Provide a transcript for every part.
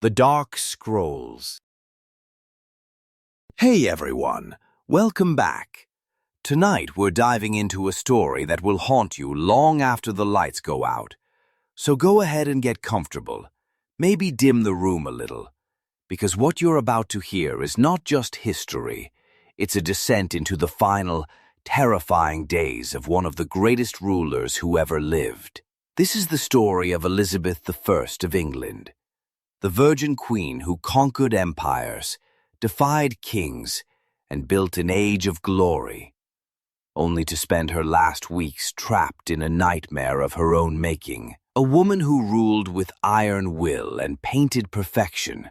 The Dark Scrolls. Hey everyone, welcome back. Tonight we're diving into a story that will haunt you long after the lights go out. So go ahead and get comfortable. Maybe dim the room a little. Because what you're about to hear is not just history. It's a descent into the final, terrifying days of one of the greatest rulers who ever lived. This is the story of Elizabeth I of England. The Virgin Queen who conquered empires, defied kings, and built an age of glory, only to spend her last weeks trapped in a nightmare of her own making. A woman who ruled with iron will and painted perfection,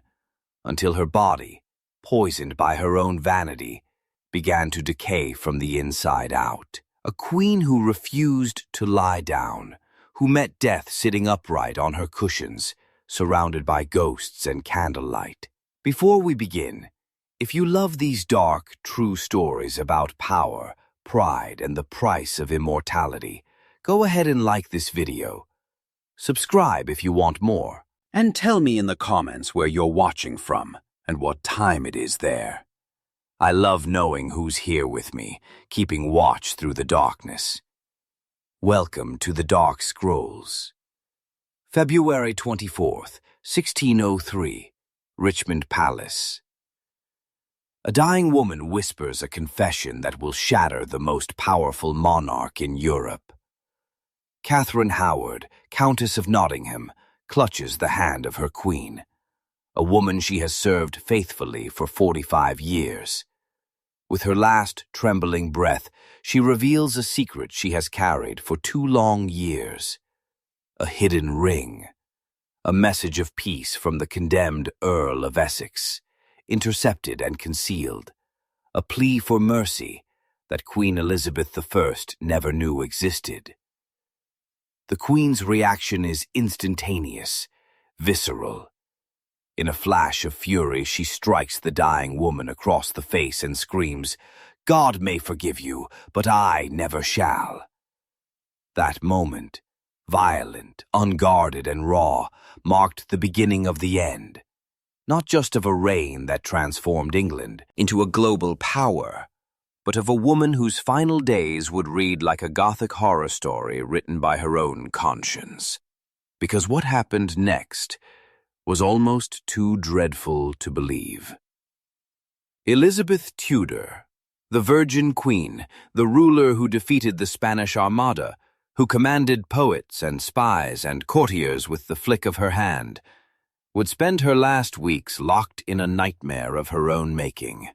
until her body, poisoned by her own vanity, began to decay from the inside out. A queen who refused to lie down, who met death sitting upright on her cushions, surrounded by ghosts and candlelight. Before we begin, if you love these dark, true stories about power, pride, and the price of immortality, go ahead and like this video. Subscribe if you want more. And tell me in the comments where you're watching from and what time it is there. I love knowing who's here with me, keeping watch through the darkness. Welcome to the Dark Scrolls. February 24th, 1603, Richmond Palace. A dying woman whispers a confession that will shatter the most powerful monarch in Europe. Catherine Howard, Countess of Nottingham, clutches the hand of her queen, a woman she has served faithfully for 45 years. With her last trembling breath, she reveals a secret she has carried for 2 long years. A hidden ring, a message of peace from the condemned Earl of Essex, intercepted and concealed, a plea for mercy that Queen Elizabeth I never knew existed. The Queen's reaction is instantaneous, visceral. In a flash of fury, she strikes the dying woman across the face and screams, "God may forgive you, but I never shall." That moment, violent, unguarded, and raw, marked the beginning of the end, not just of a reign that transformed England into a global power, but of a woman whose final days would read like a Gothic horror story written by her own conscience. Because what happened next was almost too dreadful to believe. Elizabeth Tudor, the Virgin Queen, the ruler who defeated the Spanish Armada, who commanded poets and spies and courtiers with the flick of her hand, would spend her last weeks locked in a nightmare of her own making.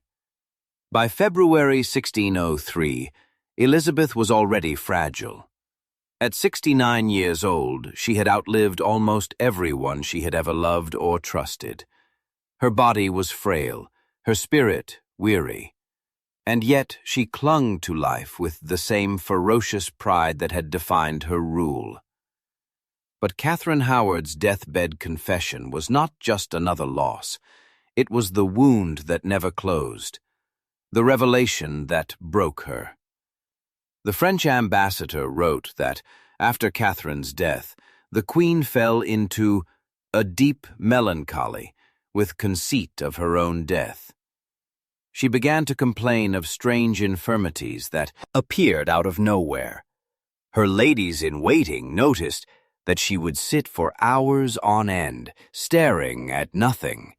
By February 1603, Elizabeth was already fragile. At 69 years old, she had outlived almost everyone she had ever loved or trusted. Her body was frail, her spirit weary, and yet she clung to life with the same ferocious pride that had defined her rule. But Catherine Howard's deathbed confession was not just another loss. It was the wound that never closed, the revelation that broke her. The French ambassador wrote that, after Catherine's death, the Queen fell into a deep melancholy with conceit of her own death. She began to complain of strange infirmities that appeared out of nowhere. Her ladies-in-waiting noticed that she would sit for hours on end, staring at nothing,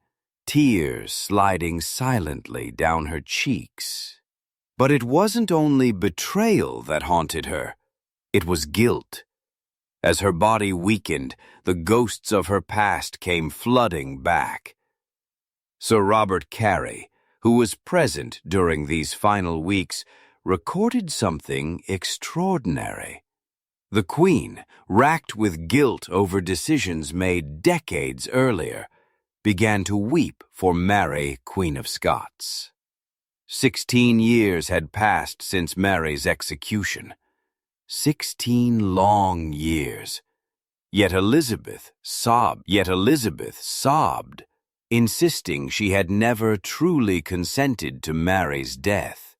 tears sliding silently down her cheeks. But it wasn't only betrayal that haunted her, it was guilt. As her body weakened, the ghosts of her past came flooding back. Sir Robert Carey, who was present during these final weeks, recorded something extraordinary. The Queen, racked with guilt over decisions made decades earlier, began to weep for Mary, Queen of Scots. 16 years had passed since Mary's execution. 16 long years. Yet Elizabeth sobbed, insisting she had never truly consented to Mary's death.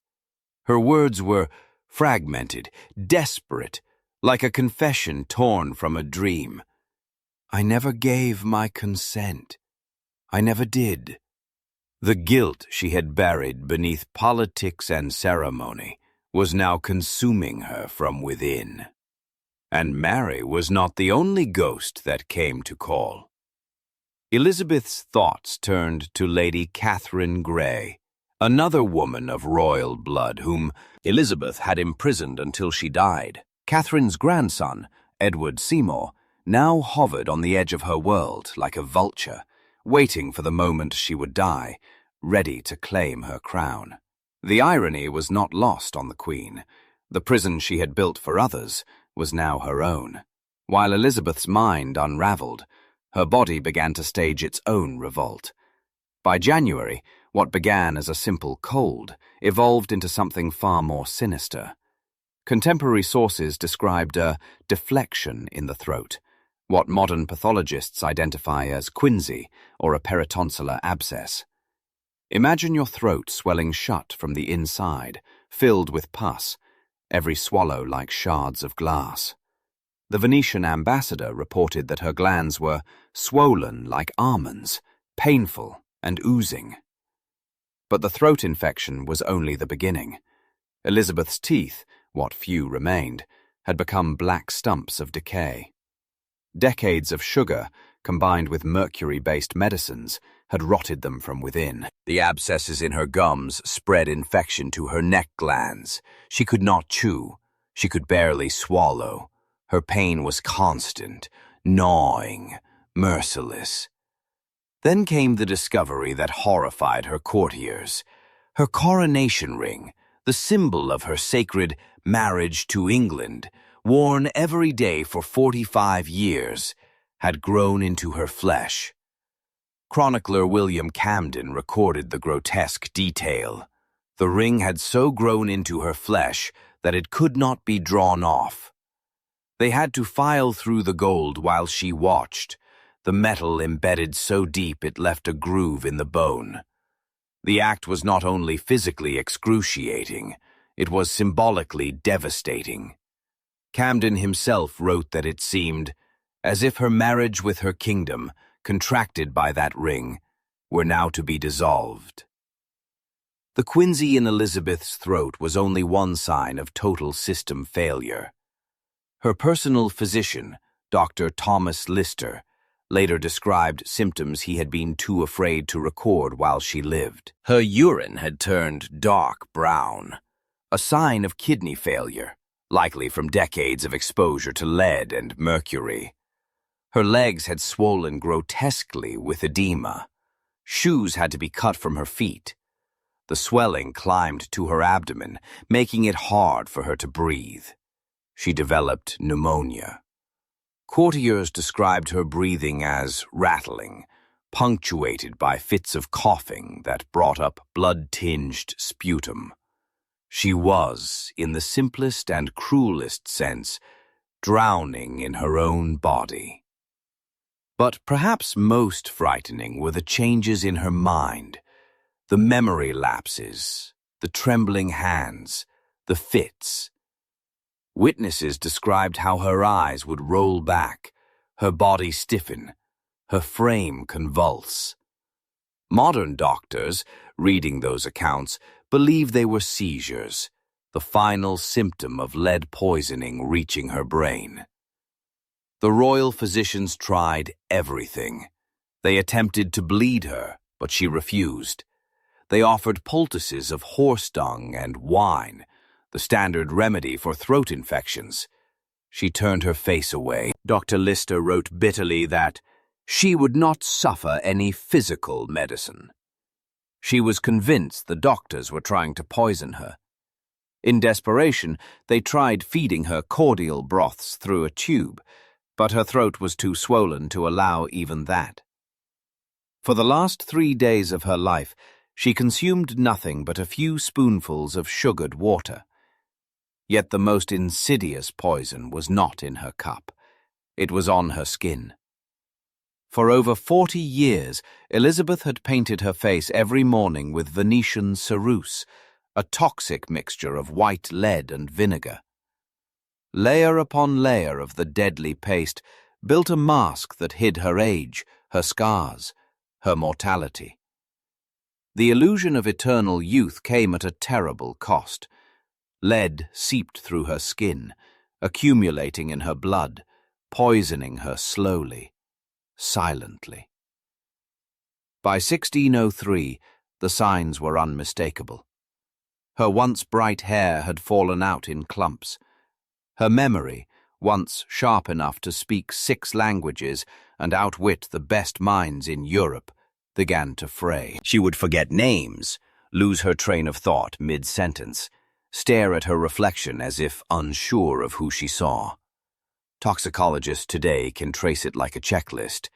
Her words were fragmented, desperate, like a confession torn from a dream. "I never gave my consent. I never did. The guilt she had buried beneath politics and ceremony was now consuming her from within. And Mary was not the only ghost that came to call. Elizabeth's thoughts turned to Lady Catherine Grey, another woman of royal blood whom Elizabeth had imprisoned until she died. Catherine's grandson, Edward Seymour, now hovered on the edge of her world like a vulture, waiting for the moment she would die, ready to claim her crown. The irony was not lost on the Queen. The prison she had built for others was now her own. While Elizabeth's mind unraveled, her body began to stage its own revolt. By January, what began as a simple cold evolved into something far more sinister. Contemporary sources described a deflection in the throat, what modern pathologists identify as quinsy or a peritonsillar abscess. Imagine your throat swelling shut from the inside, filled with pus, every swallow like shards of glass. The Venetian ambassador reported that her glands were swollen like almonds, painful and oozing. But the throat infection was only the beginning. Elizabeth's teeth, what few remained, had become black stumps of decay. Decades of sugar, combined with mercury-based medicines, had rotted them from within. The abscesses in her gums spread infection to her neck glands. She could not chew. She could barely swallow. Her pain was constant, gnawing, merciless. Then came the discovery that horrified her courtiers. Her coronation ring, the symbol of her sacred marriage to England, worn every day for 45 years, had grown into her flesh. Chronicler William Camden recorded the grotesque detail. The ring had so grown into her flesh that it could not be drawn off. They had to file through the gold while she watched, the metal embedded so deep it left a groove in the bone. The act was not only physically excruciating, it was symbolically devastating. Camden himself wrote that it seemed as if her marriage with her kingdom, contracted by that ring, were now to be dissolved. The quinsy in Elizabeth's throat was only one sign of total system failure. Her personal physician, Dr. Thomas Lister, later described symptoms he had been too afraid to record while she lived. Her urine had turned dark brown, a sign of kidney failure, likely from decades of exposure to lead and mercury. Her legs had swollen grotesquely with edema. Shoes had to be cut from her feet. The swelling climbed to her abdomen, making it hard for her to breathe. She developed pneumonia. Courtiers described her breathing as rattling, punctuated by fits of coughing that brought up blood-tinged sputum. She was, in the simplest and cruelest sense, drowning in her own body. But perhaps most frightening were the changes in her mind, the memory lapses, the trembling hands, the fits. Witnesses described how her eyes would roll back, her body stiffen, her frame convulse. Modern doctors, reading those accounts, believe they were seizures, the final symptom of lead poisoning reaching her brain. The royal physicians tried everything. They attempted to bleed her, but she refused. They offered poultices of horse dung and wine, the standard remedy for throat infections. She turned her face away. Dr. Lister wrote bitterly that she would not suffer any physical medicine. She was convinced the doctors were trying to poison her. In desperation, they tried feeding her cordial broths through a tube, but her throat was too swollen to allow even that. For the last 3 days of her life, she consumed nothing but a few spoonfuls of sugared water. Yet the most insidious poison was not in her cup. It was on her skin. For over 40 years, Elizabeth had painted her face every morning with Venetian ceruse, a toxic mixture of white lead and vinegar. Layer upon layer of the deadly paste built a mask that hid her age, her scars, her mortality. The illusion of eternal youth came at a terrible cost. Lead seeped through her skin, accumulating in her blood, poisoning her slowly, silently. By 1603, the signs were unmistakable. Her once bright hair had fallen out in clumps. Her memory, once sharp enough to speak 6 languages and outwit the best minds in Europe, began to fray. She would forget names, lose her train of thought mid-sentence, stare at her reflection as if unsure of who she saw. Toxicologists today can trace it like a checklist: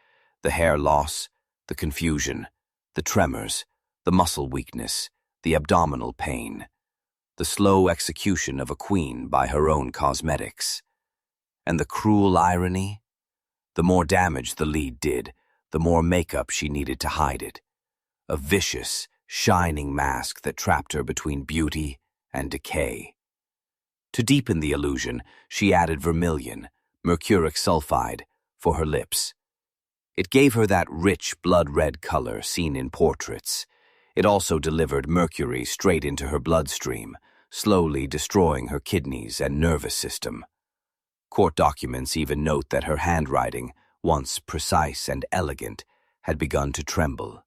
the hair loss, the confusion, the tremors, the muscle weakness, the abdominal pain, the slow execution of a queen by her own cosmetics. And the cruel irony? The more damage the lead did, the more makeup she needed to hide it. A vicious, shining mask that trapped her between beauty and decay. To deepen the illusion, she added vermilion, mercuric sulfide, for her lips. It gave her that rich blood-red color seen in portraits. It also delivered mercury straight into her bloodstream, slowly destroying her kidneys and nervous system. Court documents even note that her handwriting, once precise and elegant, had begun to tremble.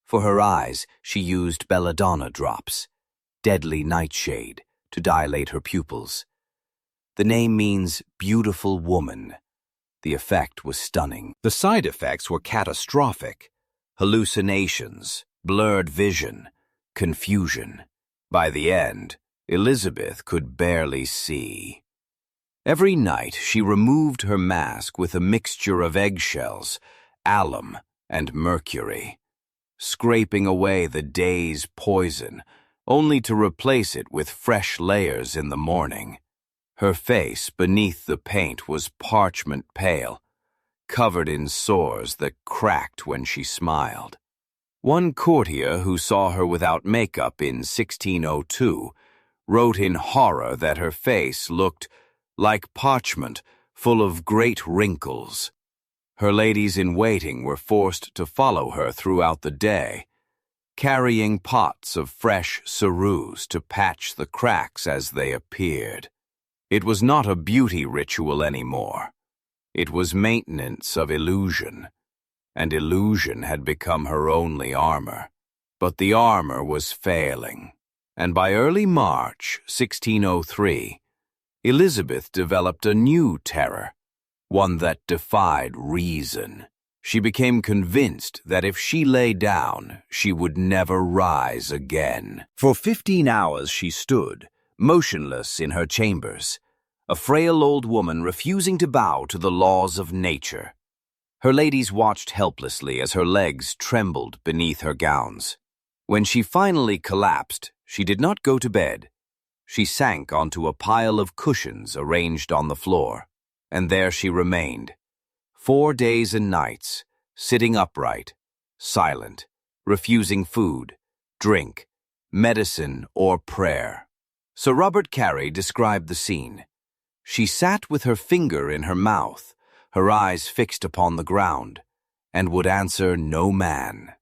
For her eyes, she used belladonna drops, deadly nightshade, to dilate her pupils. The name means beautiful woman. The effect was stunning. The side effects were catastrophic: hallucinations, blurred vision, confusion. By the end, Elizabeth could barely see. Every night she removed her mask with a mixture of eggshells, alum, and mercury, scraping away the day's poison, only to replace it with fresh layers in the morning. Her face beneath the paint was parchment pale, covered in sores that cracked when she smiled. One courtier who saw her without makeup in 1602 wrote in horror that her face looked like parchment, full of great wrinkles. Her ladies-in-waiting were forced to follow her throughout the day, carrying pots of fresh ceruse to patch the cracks as they appeared. It was not a beauty ritual anymore. It was maintenance of illusion, and illusion had become her only armor. But the armor was failing, and by early March 1603, Elizabeth developed a new terror, one that defied reason. She became convinced that if she lay down, she would never rise again. For 15 hours she stood, motionless in her chambers, a frail old woman refusing to bow to the laws of nature. Her ladies watched helplessly as her legs trembled beneath her gowns. When she finally collapsed, she did not go to bed. She sank onto a pile of cushions arranged on the floor, and there she remained, 4 days and nights, sitting upright, silent, refusing food, drink, medicine, or prayer. Sir Robert Carey described the scene. She sat with her finger in her mouth, her eyes fixed upon the ground, and would answer no man.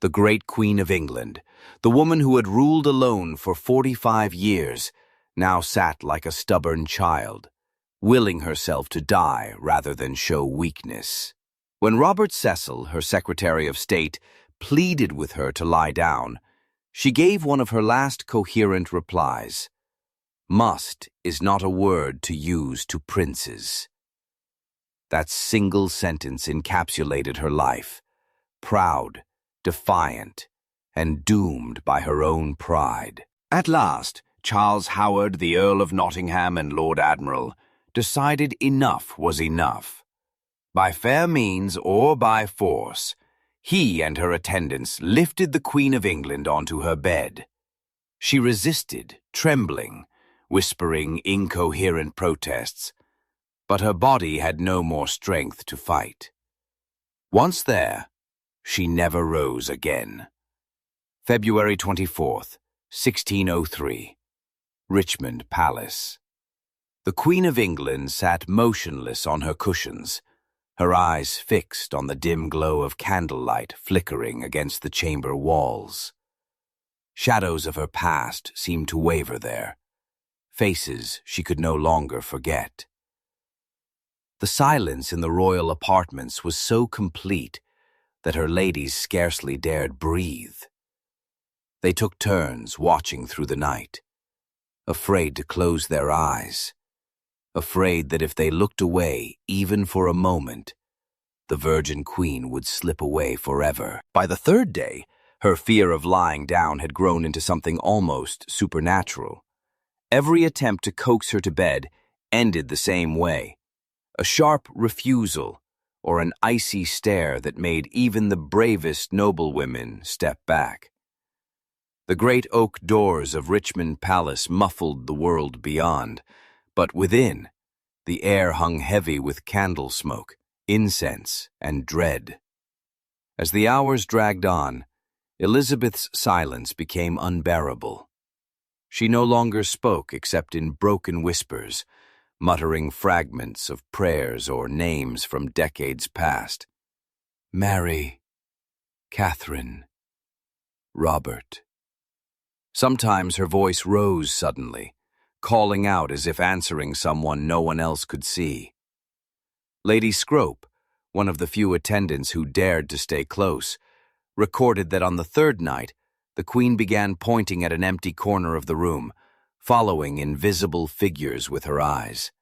The great Queen of England, the woman who had ruled alone for 45 years, now sat like a stubborn child, willing herself to die rather than show weakness. When Robert Cecil, her Secretary of State, pleaded with her to lie down, she gave one of her last coherent replies. Must is not a word to use to princes. That single sentence encapsulated her life, proud, defiant, and doomed by her own pride. At last, Charles Howard, the Earl of Nottingham and Lord Admiral, decided enough was enough. By fair means or by force, he and her attendants lifted the Queen of England onto her bed. She resisted, trembling, whispering incoherent protests, but her body had no more strength to fight. Once there, she never rose again. February 24th, 1603, Richmond Palace. The Queen of England sat motionless on her cushions, her eyes fixed on the dim glow of candlelight flickering against the chamber walls. Shadows of her past seemed to waver there, faces she could no longer forget. The silence in the royal apartments was so complete that her ladies scarcely dared breathe. They took turns watching through the night, afraid to close their eyes, afraid that if they looked away even for a moment, the Virgin Queen would slip away forever. By the third day, her fear of lying down had grown into something almost supernatural. Every attempt to coax her to bed ended the same way, a sharp refusal or an icy stare that made even the bravest noblewomen step back. The great oak doors of Richmond Palace muffled the world beyond, but within, the air hung heavy with candle smoke, incense, and dread. As the hours dragged on, Elizabeth's silence became unbearable. She no longer spoke except in broken whispers, muttering fragments of prayers or names from decades past. Mary, Catherine, Robert. Sometimes her voice rose suddenly, calling out as if answering someone no one else could see. Lady Scrope, one of the few attendants who dared to stay close, recorded that on the third night, the Queen began pointing at an empty corner of the room, following invisible figures with her eyes.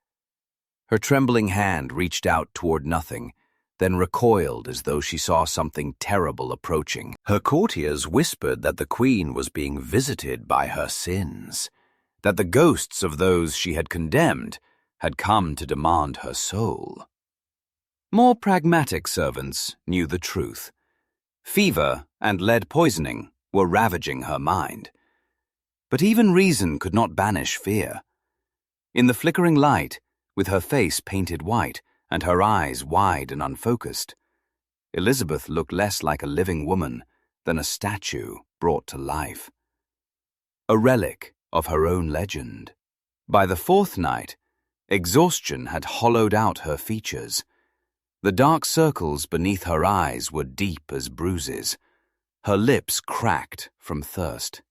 Her trembling hand reached out toward nothing, then recoiled as though she saw something terrible approaching. Her courtiers whispered that the Queen was being visited by her sins, that the ghosts of those she had condemned had come to demand her soul. More pragmatic servants knew the truth. Fever and lead poisoning were ravaging her mind. But even reason could not banish fear. In the flickering light, with her face painted white and her eyes wide and unfocused, Elizabeth looked less like a living woman than a statue brought to life. A relic of her own legend. By the fourth night, exhaustion had hollowed out her features. The dark circles beneath her eyes were deep as bruises. Her lips cracked from thirst.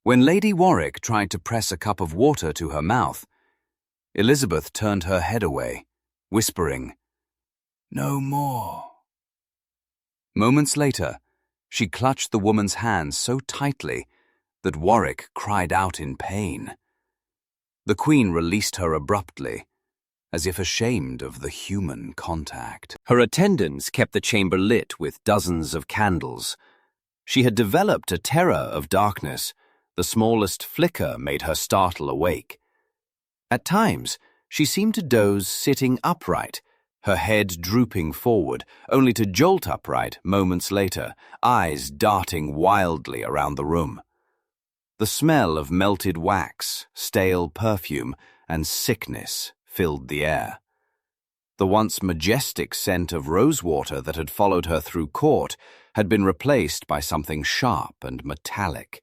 When Lady Warwick tried to press a cup of water to her mouth, Elizabeth turned her head away, whispering, "No more." Moments later, she clutched the woman's hand so tightly that Warwick cried out in pain. The Queen released her abruptly, as if ashamed of the human contact. Her attendants kept the chamber lit with dozens of candles. She had developed a terror of darkness. The smallest flicker made her startle awake. At times, she seemed to doze sitting upright, her head drooping forward, only to jolt upright moments later, eyes darting wildly around the room. The smell of melted wax, stale perfume, and sickness filled the air. The once majestic scent of rosewater that had followed her through court had been replaced by something sharp and metallic,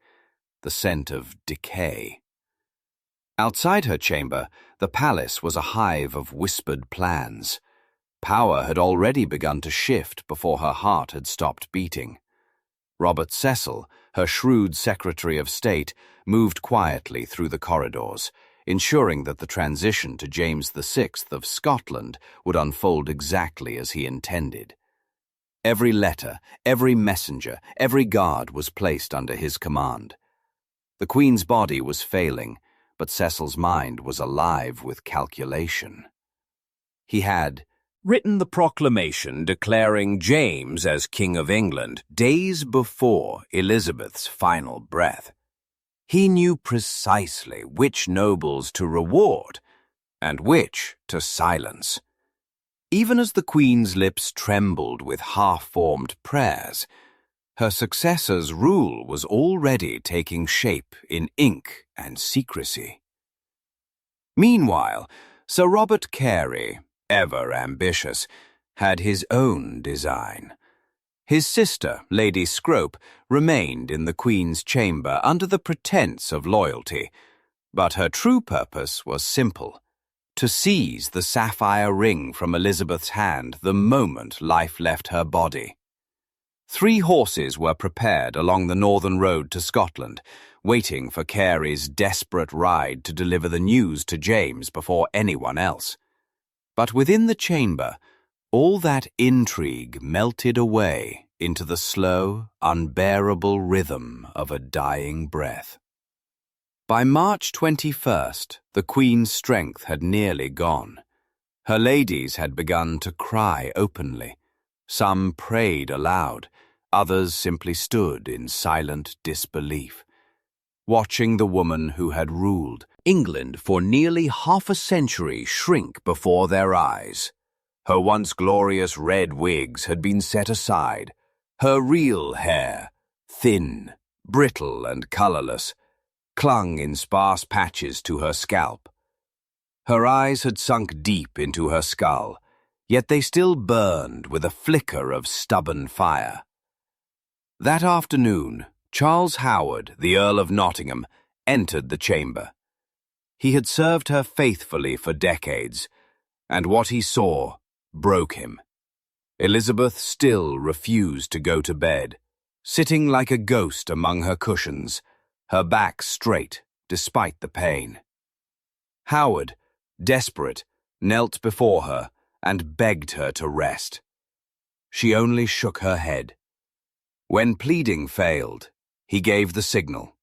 the scent of decay. Outside her chamber, the palace was a hive of whispered plans. Power had already begun to shift before her heart had stopped beating. Robert Cecil, her shrewd Secretary of State, moved quietly through the corridors, ensuring that the transition to James VI of Scotland would unfold exactly as he intended. Every letter, every messenger, every guard was placed under his command. The Queen's body was failing, but Cecil's mind was alive with calculation. He had written the proclamation declaring James as King of England days before Elizabeth's final breath. He knew precisely which nobles to reward and which to silence. Even as the Queen's lips trembled with half-formed prayers, her successor's rule was already taking shape in ink and secrecy. Meanwhile, Sir Robert Carey, ever ambitious, had his own design. His sister, Lady Scrope, remained in the Queen's chamber under the pretense of loyalty, but her true purpose was simple: to seize the sapphire ring from Elizabeth's hand the moment life left her body. 3 horses were prepared along the northern road to Scotland, waiting for Carey's desperate ride to deliver the news to James before anyone else. But within the chamber, all that intrigue melted away into the slow, unbearable rhythm of a dying breath. By March 21st, the Queen's strength had nearly gone. Her ladies had begun to cry openly. Some prayed aloud, others simply stood in silent disbelief, watching the woman who had ruled England for nearly half a century shrink before their eyes. Her once glorious red wigs had been set aside, her real hair, thin, brittle and colourless, clung in sparse patches to her scalp. Her eyes had sunk deep into her skull, yet they still burned with a flicker of stubborn fire. That afternoon, Charles Howard, the Earl of Nottingham, entered the chamber. He had served her faithfully for decades, and what he saw broke him. Elizabeth still refused to go to bed, sitting like a ghost among her cushions, her back straight despite the pain. Howard, desperate, knelt before her and begged her to rest. She only shook her head. When pleading failed, he gave the signal.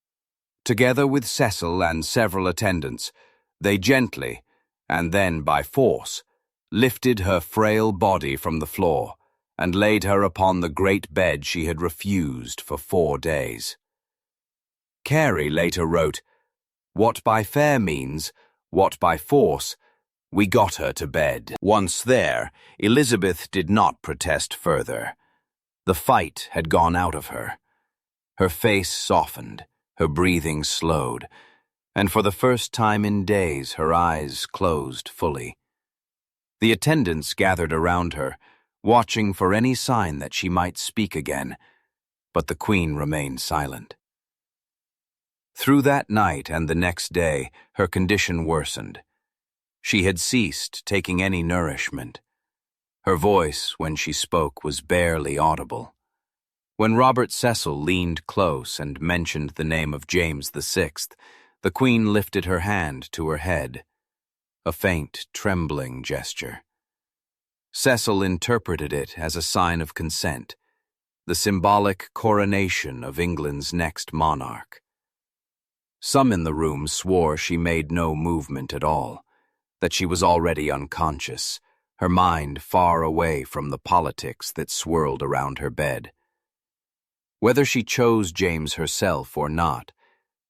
Together with Cecil and several attendants, they gently, and then by force, lifted her frail body from the floor and laid her upon the great bed she had refused for 4 days. Carey later wrote, "What by fair means, what by force, we got her to bed." Once there, Elizabeth did not protest further. The fight had gone out of her. Her face softened, her breathing slowed, and for the first time in days her eyes closed fully. The attendants gathered around her, watching for any sign that she might speak again, but the Queen remained silent. Through that night and the next day, her condition worsened. She had ceased taking any nourishment. Her voice, when she spoke, was barely audible. When Robert Cecil leaned close and mentioned the name of James VI, the Queen lifted her hand to her head, a faint, trembling gesture. Cecil interpreted it as a sign of consent, the symbolic coronation of England's next monarch. Some in the room swore she made no movement at all, that she was already unconscious, her mind far away from the politics that swirled around her bed. Whether she chose James herself or not,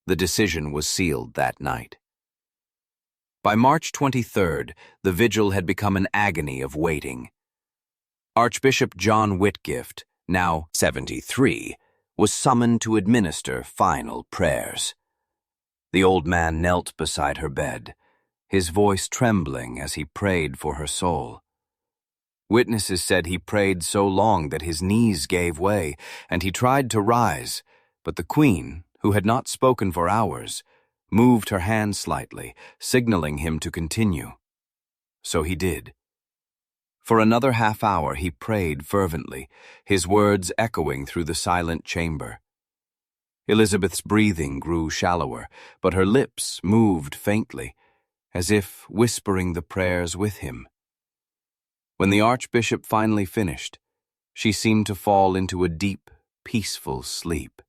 the decision was sealed that night. By March 23rd, the vigil had become an agony of waiting. Archbishop John Whitgift, now 73, was summoned to administer final prayers. The old man knelt beside her bed, his voice trembling as he prayed for her soul. Witnesses said he prayed so long that his knees gave way, and he tried to rise, but the Queen, who had not spoken for hours, moved her hand slightly, signaling him to continue. So he did. For another half-hour he prayed fervently, his words echoing through the silent chamber. Elizabeth's breathing grew shallower, but her lips moved faintly, as if whispering the prayers with him. When the Archbishop finally finished, she seemed to fall into a deep, peaceful sleep.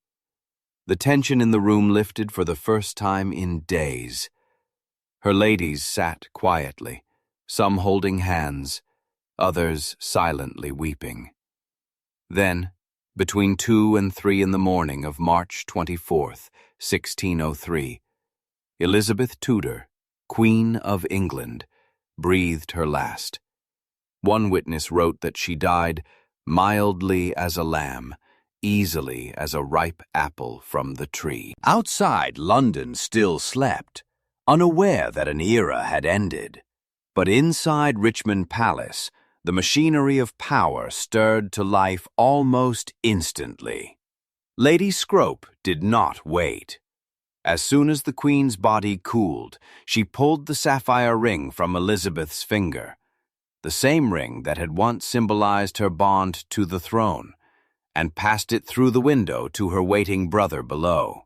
The tension in the room lifted for the first time in days. Her ladies sat quietly, some holding hands, others silently weeping. Then, between 2 and 3 in the morning of March 24th, 1603, Elizabeth Tudor, Queen of England, breathed her last. One witness wrote that she died mildly as a lamb, easily as a ripe apple from the tree. Outside, London still slept, unaware that an era had ended. But inside Richmond Palace, the machinery of power stirred to life almost instantly. Lady Scrope did not wait. As soon as the Queen's body cooled, she pulled the sapphire ring from Elizabeth's finger, the same ring that had once symbolized her bond to the throne, and passed it through the window to her waiting brother below.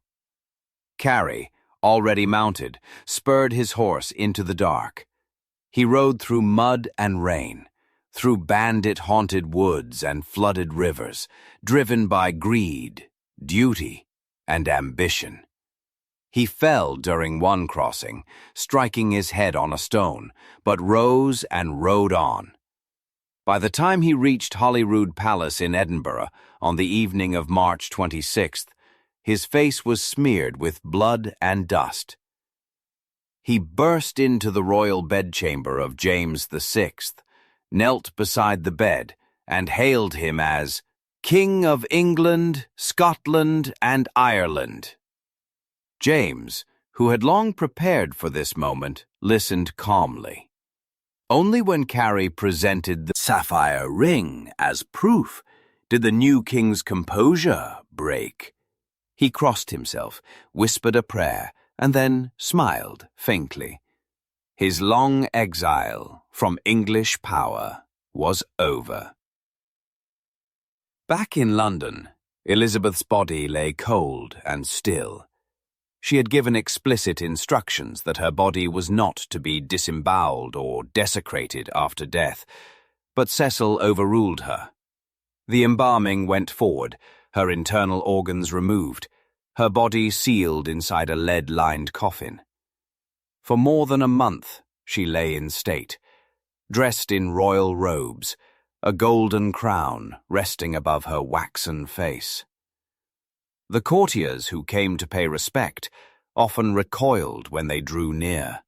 Cary, already mounted, spurred his horse into the dark. He rode through mud and rain, through bandit-haunted woods and flooded rivers, driven by greed, duty, and ambition. He fell during one crossing, striking his head on a stone, but rose and rode on. By the time he reached Holyrood Palace in Edinburgh on the evening of March 26th, his face was smeared with blood and dust. He burst into the royal bedchamber of James VI, knelt beside the bed, and hailed him as King of England, Scotland, and Ireland. James, who had long prepared for this moment, listened calmly. Only when Cary presented the sapphire ring as proof did the new king's composure break. He crossed himself, whispered a prayer, and then smiled faintly. His long exile from English power was over. Back in London, Elizabeth's body lay cold and still. She had given explicit instructions that her body was not to be disemboweled or desecrated after death, but Cecil overruled her. The embalming went forward, her internal organs removed, her body sealed inside a lead-lined coffin. For more than a month, she lay in state, dressed in royal robes, a golden crown resting above her waxen face. The courtiers who came to pay respect often recoiled when they drew near.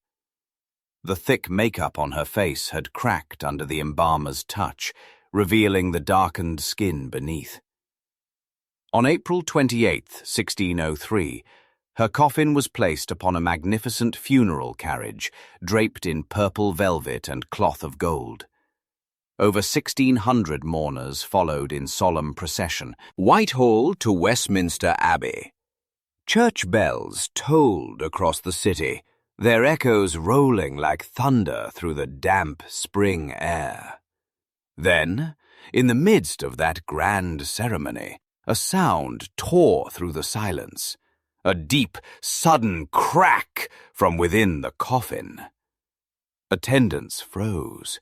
The thick makeup on her face had cracked under the embalmer's touch, revealing the darkened skin beneath. On April 28, 1603, her coffin was placed upon a magnificent funeral carriage draped in purple velvet and cloth of gold. Over 1,600 mourners followed in solemn procession, Whitehall to Westminster Abbey. Church bells tolled across the city, their echoes rolling like thunder through the damp spring air. Then, in the midst of that grand ceremony, a sound tore through the silence, a deep, sudden crack from within the coffin. Attendants froze.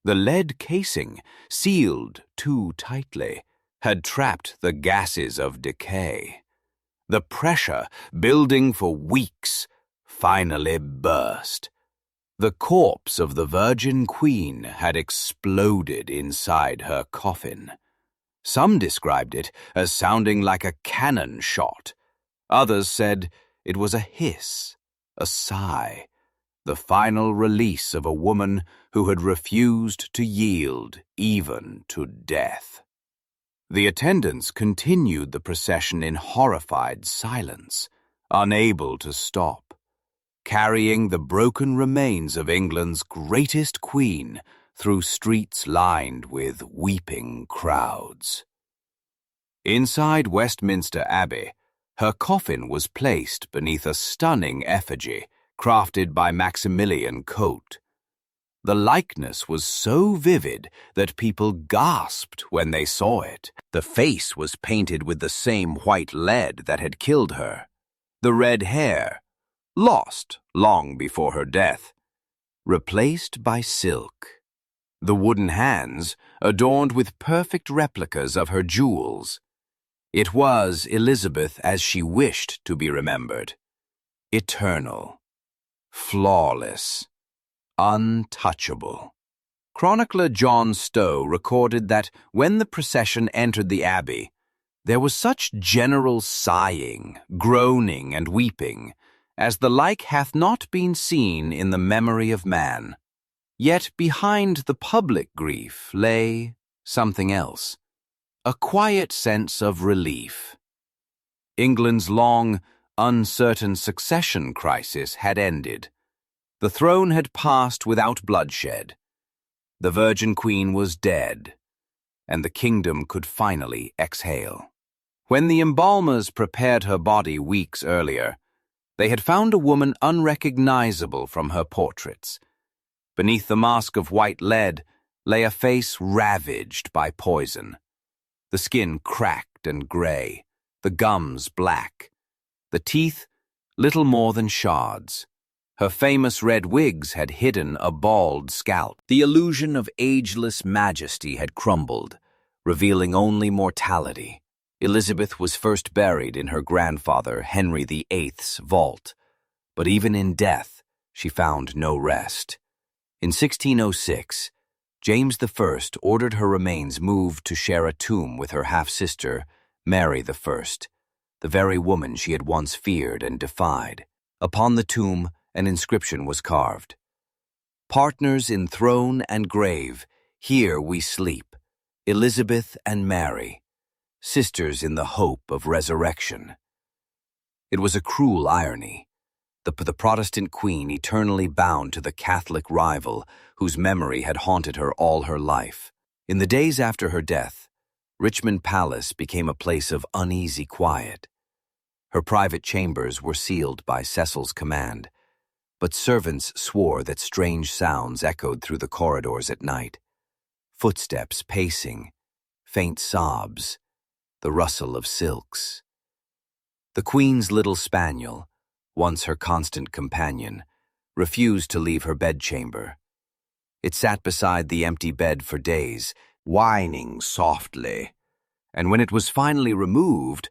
The lead casing, sealed too tightly, had trapped the gases of decay. The pressure, building for weeks, finally burst. The corpse of the Virgin Queen had exploded inside her coffin. Some described it as sounding like a cannon shot. Others said it was a hiss, a sigh, the final release of a woman who had refused to yield even to death. The attendants continued the procession in horrified silence, unable to stop, carrying the broken remains of England's greatest queen through streets lined with weeping crowds. Inside Westminster Abbey, her coffin was placed beneath a stunning effigy crafted by Maximilian Cote. The likeness was so vivid that people gasped when they saw it. The face was painted with the same white lead that had killed her. The red hair, lost long before her death, replaced by silk. The wooden hands, adorned with perfect replicas of her jewels. It was Elizabeth as she wished to be remembered. Eternal, flawless, untouchable. Chronicler John Stowe recorded that when the procession entered the abbey, there was such general sighing, groaning, and weeping, as the like hath not been seen in the memory of man. Yet behind the public grief lay something else, a quiet sense of relief. England's long, uncertain succession crisis had ended. The throne had passed without bloodshed. The Virgin Queen was dead, and the kingdom could finally exhale. When the embalmers prepared her body weeks earlier, They had found a woman unrecognizable from her portraits. Beneath the mask of white lead lay a face ravaged by poison. The skin cracked and gray, the gums black, the teeth little more than shards. Her famous red wigs had hidden a bald scalp. The illusion of ageless majesty had crumbled, revealing only mortality. Elizabeth was first buried in her grandfather Henry VIII's vault, but even in death she found no rest. In 1606, James I ordered her remains moved to share a tomb with her half-sister, Mary I, the very woman she had once feared and defied. Upon the tomb, an inscription was carved. "Partners in throne and grave, here we sleep, Elizabeth and Mary, sisters in the hope of resurrection." It was a cruel irony. The Protestant queen eternally bound to the Catholic rival whose memory had haunted her all her life. In the days after her death, Richmond Palace became a place of uneasy quiet. Her private chambers were sealed by Cecil's command, but servants swore that strange sounds echoed through the corridors at night. Footsteps pacing, faint sobs, the rustle of silks. The Queen's little spaniel, once her constant companion, refused to leave her bedchamber. It sat beside the empty bed for days, whining softly, and when it was finally removed,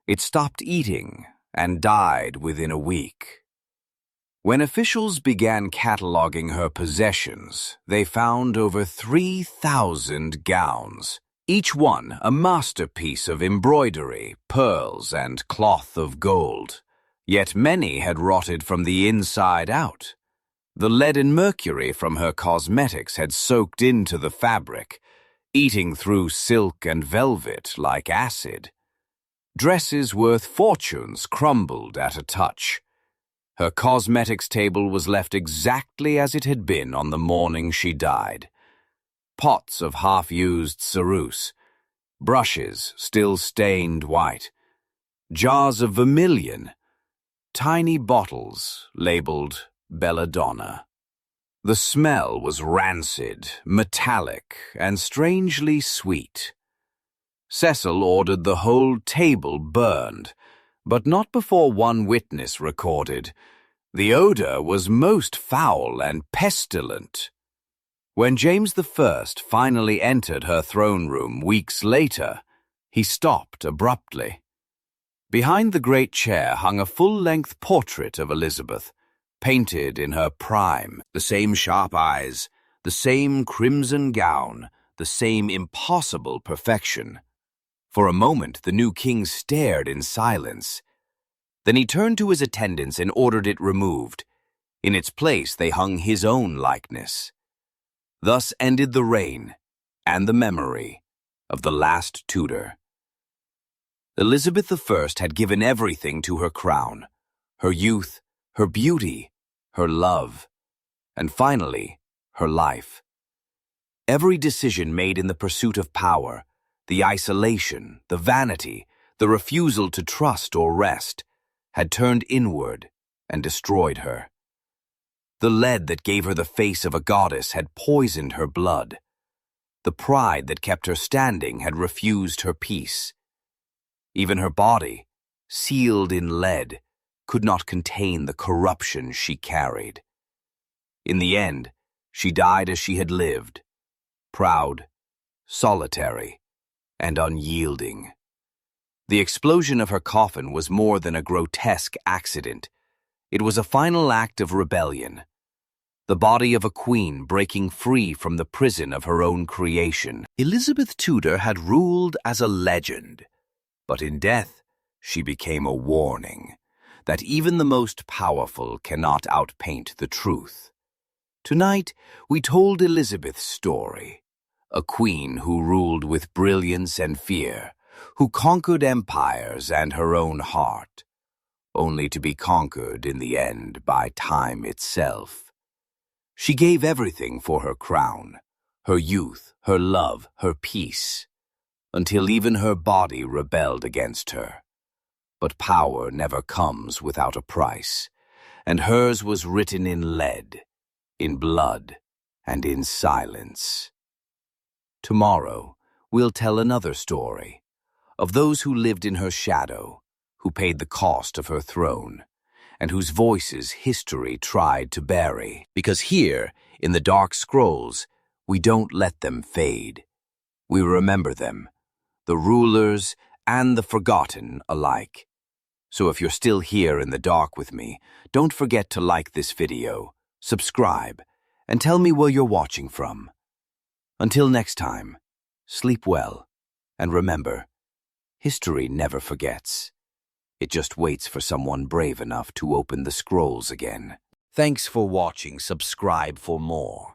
it stopped eating and died within a week. When officials began cataloging her possessions, they found over 3,000 gowns, each one a masterpiece of embroidery, pearls, and cloth of gold. Yet many had rotted from the inside out. The lead and mercury from her cosmetics had soaked into the fabric, eating through silk and velvet like acid. Dresses worth fortunes crumbled at a touch. Her cosmetics table was left exactly as it had been on the morning she died. Pots of half-used ceruse, brushes still stained white, jars of vermilion, tiny bottles labeled belladonna. The smell was rancid, metallic, and strangely sweet. Cecil ordered the whole table burned, but not before one witness recorded. The odor was most foul and pestilent. When James I finally entered her throne room weeks later, he stopped abruptly. Behind the great chair hung a full-length portrait of Elizabeth, painted in her prime. The same sharp eyes, the same crimson gown, the same impossible perfection. For a moment, the new king stared in silence. Then he turned to his attendants and ordered it removed. In its place, they hung his own likeness. Thus ended the reign and the memory of the last Tudor. Elizabeth I had given everything to her crown, her youth, her beauty, her love, and finally, her life. Every decision made in the pursuit of power, the isolation, the vanity, the refusal to trust or rest, had turned inward and destroyed her. The lead that gave her the face of a goddess had poisoned her blood. The pride that kept her standing had refused her peace. Even her body, sealed in lead, could not contain the corruption she carried. In the end, she died as she had lived, proud, solitary, and unyielding. The explosion of her coffin was more than a grotesque accident. It was a final act of rebellion. The body of a queen breaking free from the prison of her own creation. Elizabeth Tudor had ruled as a legend, but in death she became a warning that even the most powerful cannot outpaint the truth. Tonight, we told Elizabeth's story, a queen who ruled with brilliance and fear, who conquered empires and her own heart, only to be conquered in the end by time itself. She gave everything for her crown, her youth, her love, her peace, until even her body rebelled against her. But power never comes without a price, and hers was written in lead, in blood, and in silence. Tomorrow, we'll tell another story of those who lived in her shadow, who paid the cost of her throne, and whose voices history tried to bury. Because here, in the dark scrolls, we don't let them fade. We remember them, the rulers and the forgotten alike. So if you're still here in the dark with me, don't forget to like this video, subscribe, and tell me where you're watching from. Until next time, sleep well, and remember, history never forgets. It just waits for someone brave enough to open the scrolls again. Thanks for watching. Subscribe for more.